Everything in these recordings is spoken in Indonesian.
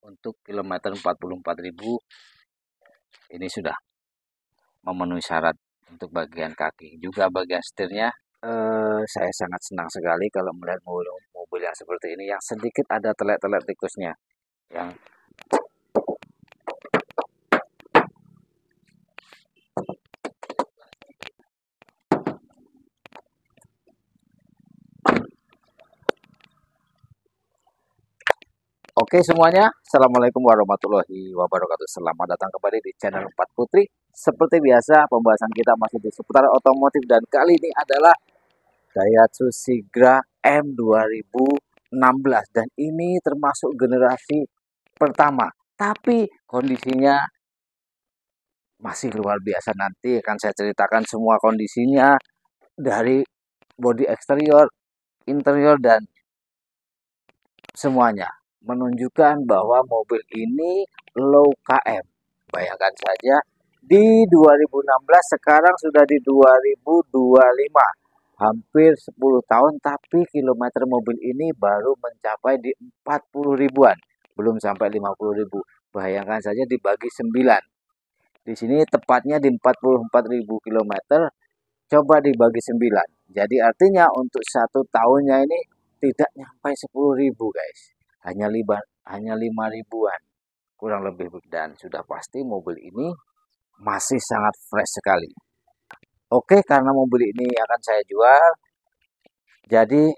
untuk kilometer 44.000 ini sudah memenuhi syarat untuk bagian kaki. Juga bagian setirnya saya sangat senang sekali kalau melihat mobil yang seperti ini yang sedikit ada telek-telek tikusnya yang Oke semuanya, Assalamualaikum warahmatullahi wabarakatuh. Selamat datang kembali di channel 4 Putri. Seperti biasa, pembahasan kita masih di seputar otomotif dan kali ini adalah Daihatsu Sigra M 2016 dan ini termasuk generasi pertama. Tapi kondisinya masih luar biasa. Nanti akan saya ceritakan semua kondisinya dari bodi eksterior, interior dan semuanya. Menunjukkan bahwa mobil ini low KM. Bayangkan saja di 2016 sekarang sudah di 2025. Hampir 10 tahun tapi kilometer mobil ini baru mencapai di 40 ribuan. Belum sampai 50 ribu. Bayangkan saja dibagi 9. Di sini tepatnya di 44.000 kilometer. Coba dibagi 9. Jadi artinya untuk 1 tahunnya ini tidak nyampe 10 ribu guys. Hanya 5 ribuan kurang lebih, dan sudah pasti mobil ini masih sangat fresh sekali. Oke, karena mobil ini akan saya jual, jadi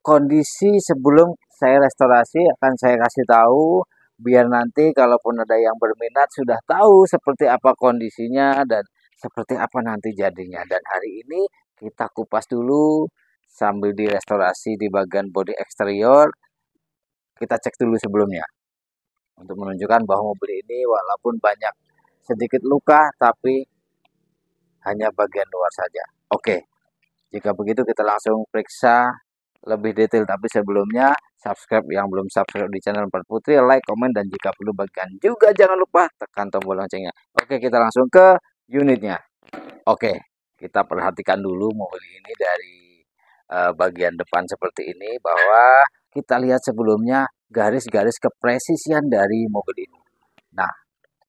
kondisi sebelum saya restorasi akan saya kasih tahu biar nanti kalaupun ada yang berminat sudah tahu seperti apa kondisinya dan seperti apa nanti jadinya. Dan hari ini kita kupas dulu sambil direstorasi di bagian bodi eksterior. Kita cek dulu sebelumnya untuk menunjukkan bahwa mobil ini walaupun banyak sedikit luka tapi hanya bagian luar saja. Oke, jika begitu kita langsung periksa lebih detail, tapi sebelumnya subscribe yang belum subscribe di channel 4 Putri, like, komen, dan jika perlu bagikan juga jangan lupa tekan tombol loncengnya. Oke, kita langsung ke unitnya. Oke, kita perhatikan dulu mobil ini dari bagian depan seperti ini, bahwa kita lihat sebelumnya garis-garis kepresisian dari mobil ini. Nah,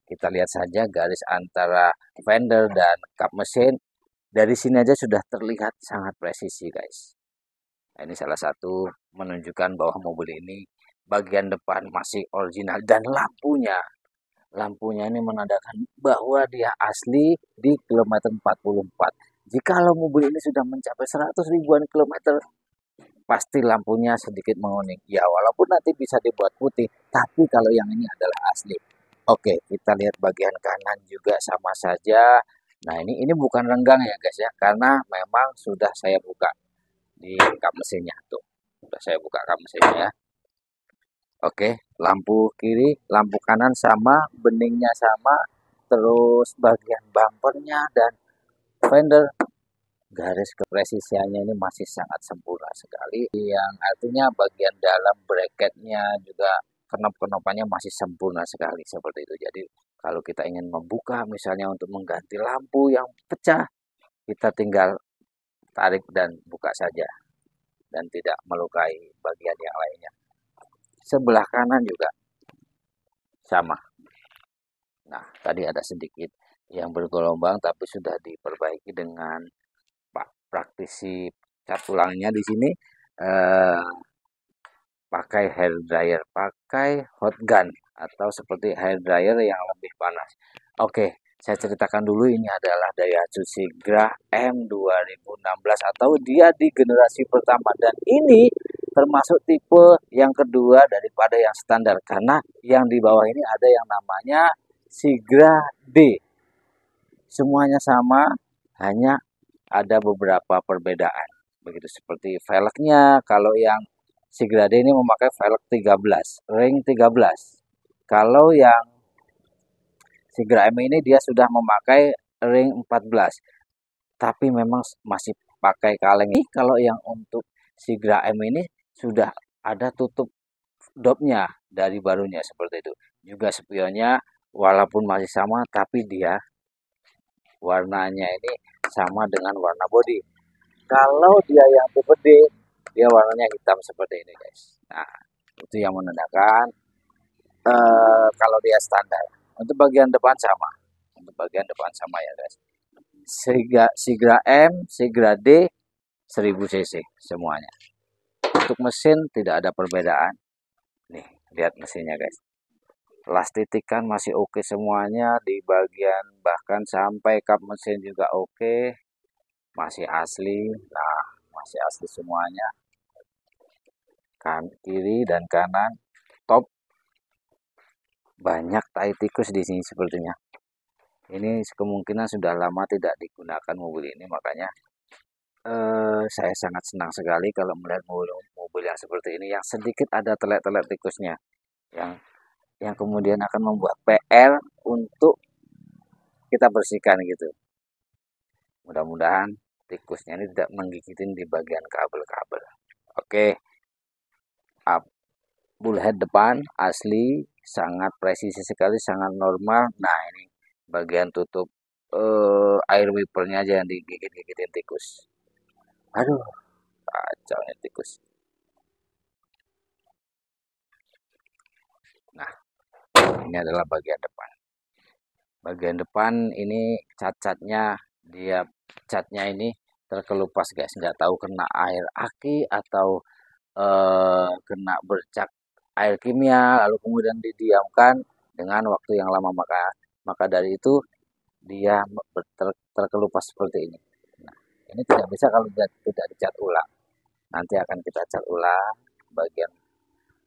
kita lihat saja garis antara fender dan kap mesin. Dari sini aja sudah terlihat sangat presisi guys. Nah, ini salah satu menunjukkan bahwa mobil ini bagian depan masih original dan lampunya ini menandakan bahwa dia asli di kilometer 44. Jikalau mobil ini sudah mencapai 100 ribuan kilometer, pasti lampunya sedikit menguning. Ya, walaupun nanti bisa dibuat putih, tapi kalau yang ini adalah asli. Oke, kita lihat bagian kanan juga sama saja. Nah, ini bukan renggang ya guys ya, karena memang sudah saya buka di kap mesinnya tuh. Sudah saya buka kap mesinnya ya. Oke, lampu kiri, lampu kanan sama, beningnya sama, terus bagian bumpernya dan fender, garis kepresisiannya ini masih sangat sempurna sekali, yang artinya bagian dalam bracketnya juga kenop-kenopannya masih sempurna sekali seperti itu. Jadi kalau kita ingin membuka misalnya untuk mengganti lampu yang pecah, kita tinggal tarik dan buka saja dan tidak melukai bagian yang lainnya. Sebelah kanan juga sama. Nah, tadi ada sedikit yang bergelombang tapi sudah diperbaiki dengan praktisi cat ulangnya di sini, pakai hair dryer, pakai hot gun atau seperti hair dryer yang lebih panas. Oke, saya ceritakan dulu, ini adalah Daihatsu Sigra M 2016 atau dia di generasi pertama, dan ini termasuk tipe yang kedua daripada yang standar karena yang di bawah ini ada yang namanya Sigra D. Semuanya sama, hanya ada beberapa perbedaan. Begitu seperti velgnya, kalau yang Sigra D ini memakai velg 13, ring 13. Kalau yang Sigra M ini dia sudah memakai ring 14. Tapi memang masih pakai kaleng. Kalau yang untuk Sigra M ini sudah ada tutup dopnya dari barunya seperti itu. Juga spionnya walaupun masih sama tapi dia warnanya ini sama dengan warna bodi. Kalau dia yang tipe D, dia warnanya hitam seperti ini guys. Nah, itu yang menandakan kalau dia standar. Untuk bagian depan sama. Untuk bagian depan sama ya guys. Sigra M, Sigra D, 1000 cc semuanya. Untuk mesin tidak ada perbedaan. Nih, lihat mesinnya guys. Las titikan masih oke semuanya di bagian, bahkan sampai kap mesin juga oke. Masih asli. Nah, masih asli semuanya. Kan kiri dan kanan top. Banyak tai tikus di sini sepertinya. Ini kemungkinan sudah lama tidak digunakan mobil ini, makanya saya sangat senang sekali kalau melihat mobil yang seperti ini, yang sedikit ada telek-telek tikusnya, yang kemudian akan membuat PR untuk kita bersihkan gitu. Mudah-mudahan tikusnya ini tidak menggigitin di bagian kabel-kabel. Oke, bullhead depan asli, sangat presisi sekali, sangat normal. Nah, ini bagian tutup air wipernya aja yang digigit-gigitin tikus. Aduh, kacau nih tikus. Nah, ini adalah bagian depan. Bagian depan ini catnya ini terkelupas guys, nggak tahu kena air aki atau kena bercak air kimia, lalu kemudian didiamkan dengan waktu yang lama, maka dari itu dia terkelupas seperti ini. Nah, ini tidak bisa kalau tidak dicat ulang. Nanti akan kita cat ulang bagian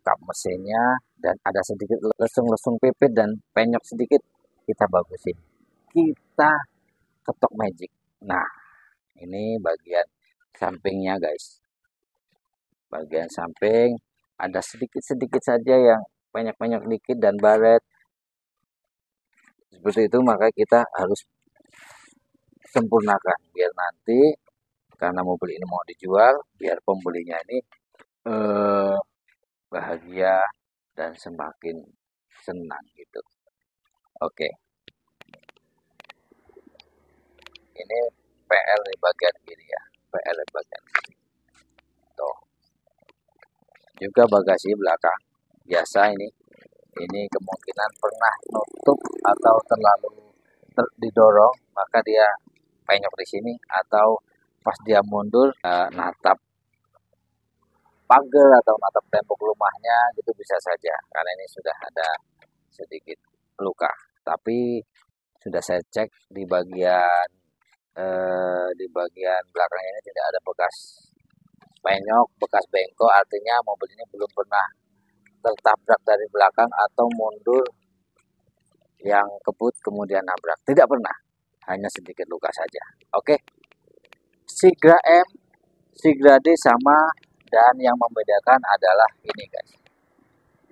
kap mesinnya, dan ada sedikit lesung-lesung pipit dan penyok sedikit, kita bagusin. Kita ketok magic. Nah, ini bagian sampingnya guys. Bagian samping ada sedikit-sedikit saja yang penyok-penyok dikit dan baret. Seperti itu, maka kita harus sempurnakan biar nanti, karena mobil ini mau dijual, biar pembelinya ini bahagia dan semakin senang gitu. Oke. Ini PL di bagian kiri ya. PL di bagian kiri. Tuh. Juga bagasi belakang. Biasa ini. Ini kemungkinan pernah nutup atau terlalu didorong, maka dia penyok di sini, atau pas dia mundur natap pagar atau natap tembok rumahnya gitu, bisa saja karena ini sudah ada sedikit luka. Tapi sudah saya cek di bagian belakang ini tidak ada bekas penyok, bekas bengkok, artinya mobil ini belum pernah tertabrak dari belakang atau mundur yang kebut kemudian nabrak. Tidak pernah, hanya sedikit luka saja. Oke. Sigra M, Sigra D sama, dan yang membedakan adalah ini guys.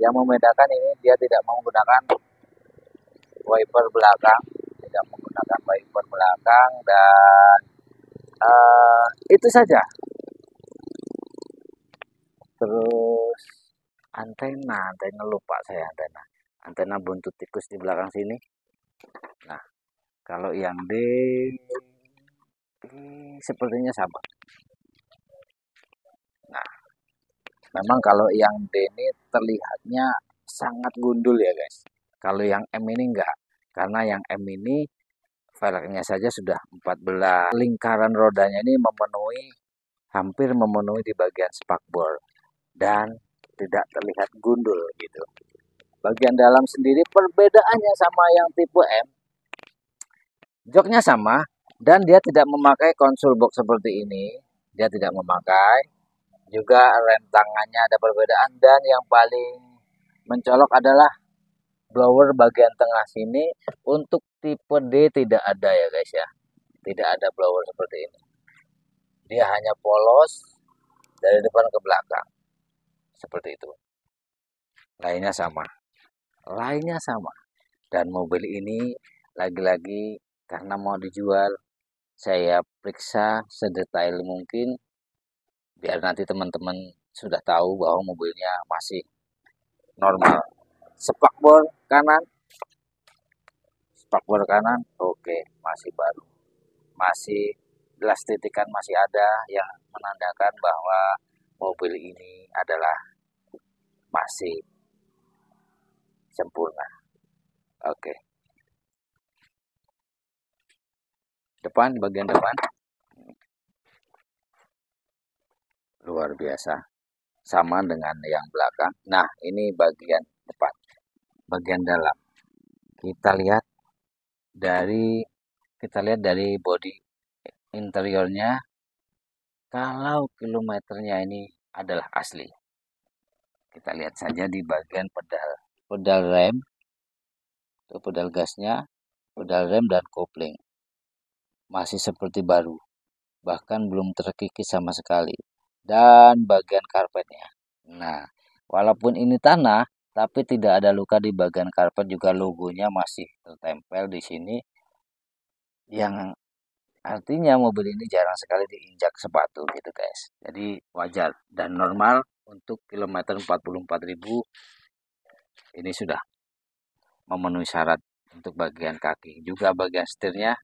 Yang membedakan ini dia tidak menggunakan wiper belakang, dan itu saja. Terus antena lupa saya, antena buntut tikus di belakang sini. Nah, kalau yang D sepertinya sama. Nah, memang kalau yang D ini terlihatnya sangat gundul ya guys. Kalau yang M ini enggak, karena yang M ini velgnya saja sudah 14. Lingkaran rodanya ini hampir memenuhi di bagian spakbor dan tidak terlihat gundul gitu. Bagian dalam sendiri perbedaannya sama yang tipe M, joknya sama dan dia tidak memakai konsul box seperti ini, dia tidak memakai. Juga rem tangannya ada perbedaan, dan yang paling mencolok adalah blower bagian tengah sini. Untuk tipe D tidak ada ya guys ya, tidak ada blower seperti ini, dia hanya polos dari depan ke belakang seperti itu. Lainnya sama, dan mobil ini lagi-lagi karena mau dijual, saya periksa sedetail mungkin biar nanti teman-teman sudah tahu bahwa mobilnya masih normal. Spakbor kanan oke, masih baru, masih gelas titikan masih ada, yang menandakan bahwa mobil ini adalah masih sempurna. Oke, depan, bagian depan luar biasa, sama dengan yang belakang. Nah, ini bagian depan, bagian dalam. Kita lihat dari bodi interiornya. Kalau kilometernya ini adalah asli, kita lihat saja di bagian pedal rem, itu pedal gasnya, pedal rem dan kopling masih seperti baru, bahkan belum terkikis sama sekali. Dan bagian karpetnya, nah, walaupun ini tanah, tapi tidak ada luka di bagian karpet, juga logonya masih tertempel di sini, yang artinya mobil ini jarang sekali diinjak sepatu gitu guys. Jadi wajar dan normal untuk kilometer 44.000 ini sudah memenuhi syarat. Untuk bagian kaki juga bagian setirnya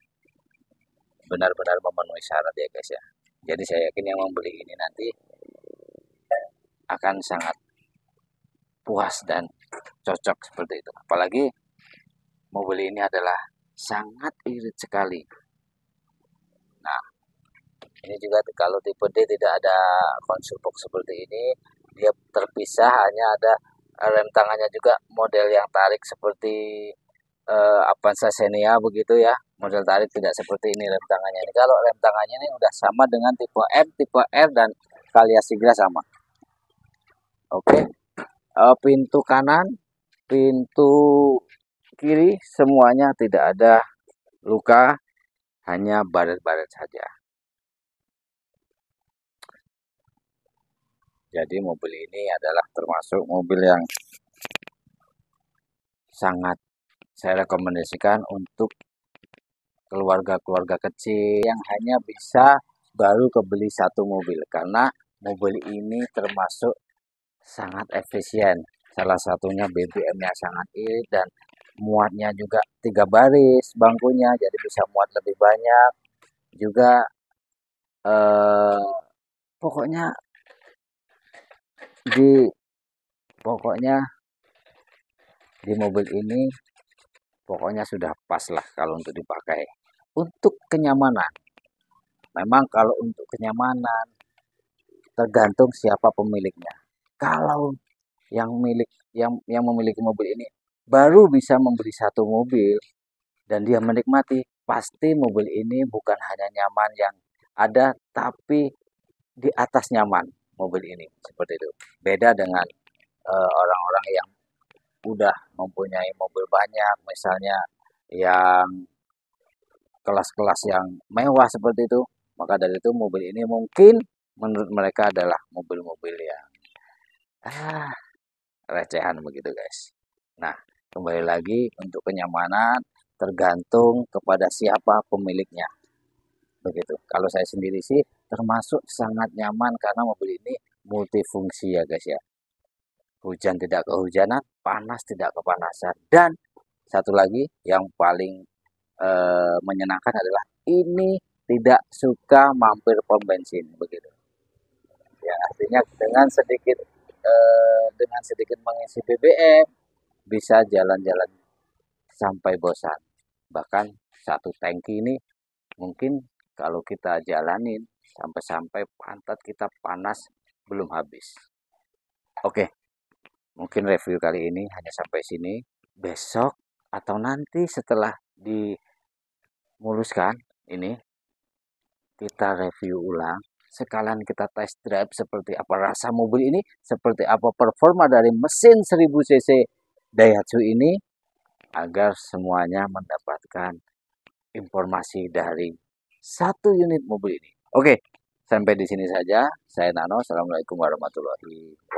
benar-benar memenuhi syarat ya guys ya. Jadi saya yakin yang membeli ini nanti akan sangat puas dan cocok seperti itu. Apalagi mobil ini adalah sangat irit sekali. Nah, ini juga kalau tipe D tidak ada konsol box seperti ini, dia terpisah, hanya ada rem tangannya juga model yang tarik seperti Avanza Xenia begitu ya. Model tarik tidak seperti ini rem tangannya. Ini kalau rem tangannya ini udah sama dengan tipe M, tipe R dan Calya Sigra sama. Oke. Pintu kanan, pintu kiri semuanya tidak ada luka, hanya baret-baret saja. Jadi mobil ini adalah termasuk mobil yang sangat saya rekomendasikan untuk keluarga-keluarga kecil yang hanya bisa baru kebeli satu mobil, karena mobil ini termasuk sangat efisien. Salah satunya BBM-nya sangat irit dan muatnya juga 3 baris bangkunya, jadi bisa muat lebih banyak. Juga pokoknya di pokoknya di mobil ini pokoknya sudah pas lah kalau untuk dipakai. Untuk kenyamanan, memang kalau untuk kenyamanan tergantung siapa pemiliknya. Kalau yang memiliki mobil ini baru bisa membeli satu mobil dan dia menikmati, pasti mobil ini bukan hanya nyaman yang ada, tapi di atas nyaman mobil ini seperti itu. Beda dengan orang-orang yang udah mempunyai mobil banyak, misalnya yang kelas-kelas yang mewah seperti itu, maka dari itu mobil ini mungkin menurut mereka adalah mobil-mobil yang recehan begitu guys. Nah, kembali lagi untuk kenyamanan tergantung kepada siapa pemiliknya begitu. Kalau saya sendiri sih termasuk sangat nyaman karena mobil ini multifungsi ya guys ya. Hujan tidak kehujanan, panas tidak kepanasan, dan satu lagi yang paling menyenangkan adalah ini tidak suka mampir pom bensin begitu. Ya, artinya dengan sedikit mengisi BBM bisa jalan-jalan sampai bosan. Bahkan satu tangki ini mungkin kalau kita jalanin sampai-sampai pantat kita panas belum habis. Oke, mungkin review kali ini hanya sampai sini. Besok atau nanti setelah dimuluskan ini, kita review ulang. Sekalian kita test drive seperti apa rasa mobil ini, seperti apa performa dari mesin 1000 cc Daihatsu ini, agar semuanya mendapatkan informasi dari satu unit mobil ini. Oke, sampai di sini saja. Saya Nano. Assalamualaikum warahmatullahi wabarakatuh.